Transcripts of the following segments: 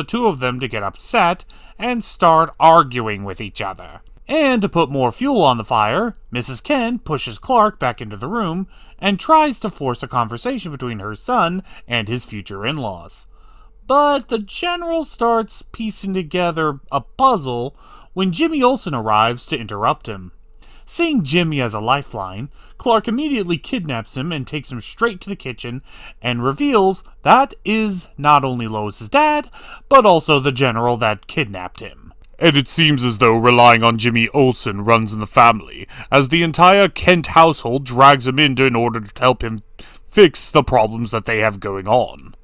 the two of them to get upset and start arguing with each other. And to put more fuel on the fire, Mrs. Kent pushes Clark back into the room and tries to force a conversation between her son and his future in-laws. But the general starts piecing together a puzzle when Jimmy Olsen arrives to interrupt him. Seeing Jimmy as a lifeline, Clark immediately kidnaps him and takes him straight to the kitchen and reveals that is not only Lois's dad, but also the general that kidnapped him. And it seems as though relying on Jimmy Olsen runs in the family, as the entire Kent household drags him in order to help him fix the problems that they have going on.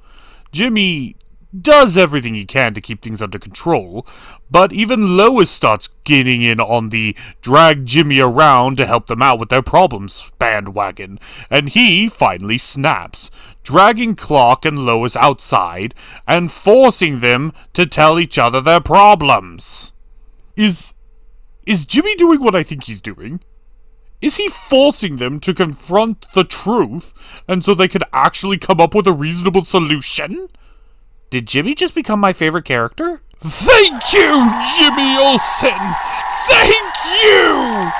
Jimmy does everything he can to keep things under control, but even Lois starts getting in on the drag Jimmy around to help them out with their problems bandwagon, and he finally snaps, dragging Clark and Lois outside and forcing them to tell each other their problems. Is Jimmy doing what I think he's doing? Is he forcing them to confront the truth, and so they could actually come up with a reasonable solution? Did Jimmy just become my favorite character? Thank you, Jimmy Olsen! Thank you!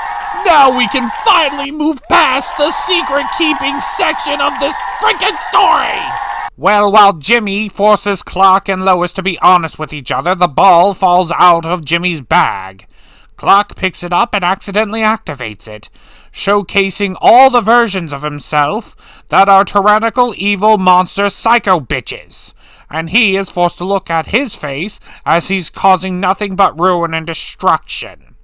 Now we can finally move past the secret-keeping section of this freaking story! Well, while Jimmy forces Clark and Lois to be honest with each other, the ball falls out of Jimmy's bag. Clark picks it up and accidentally activates it, showcasing all the versions of himself that are tyrannical, evil, monster, psycho bitches. And he is forced to look at his face as he's causing nothing but ruin and destruction.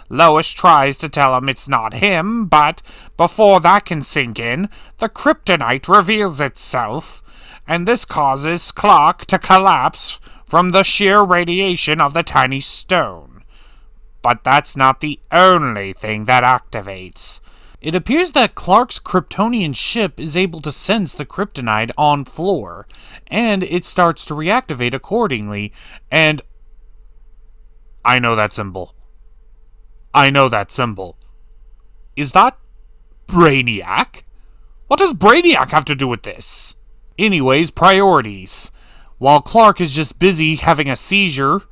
Lois tries to tell him it's not him, but before that can sink in, the kryptonite reveals itself, and this causes Clark to collapse from the sheer radiation of the tiny stone. But that's not the only thing that activates. It appears that Clark's Kryptonian ship is able to sense the kryptonite on floor, and it starts to reactivate accordingly, and I know that symbol. Is that Brainiac? What does Brainiac have to do with this? Anyways, priorities. While Clark is just busy having a seizure,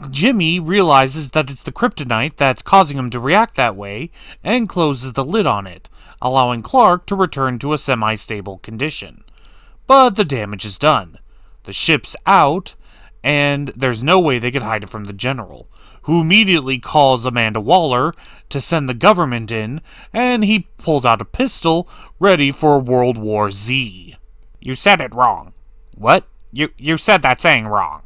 Jimmy realizes that it's the kryptonite that's causing him to react that way and closes the lid on it, allowing Clark to return to a semi-stable condition. But the damage is done. The ship's out, and there's no way they could hide it from the general, who immediately calls Amanda Waller to send the government in, and he pulls out a pistol ready for World War Z. You said it wrong. What? You said that saying wrong.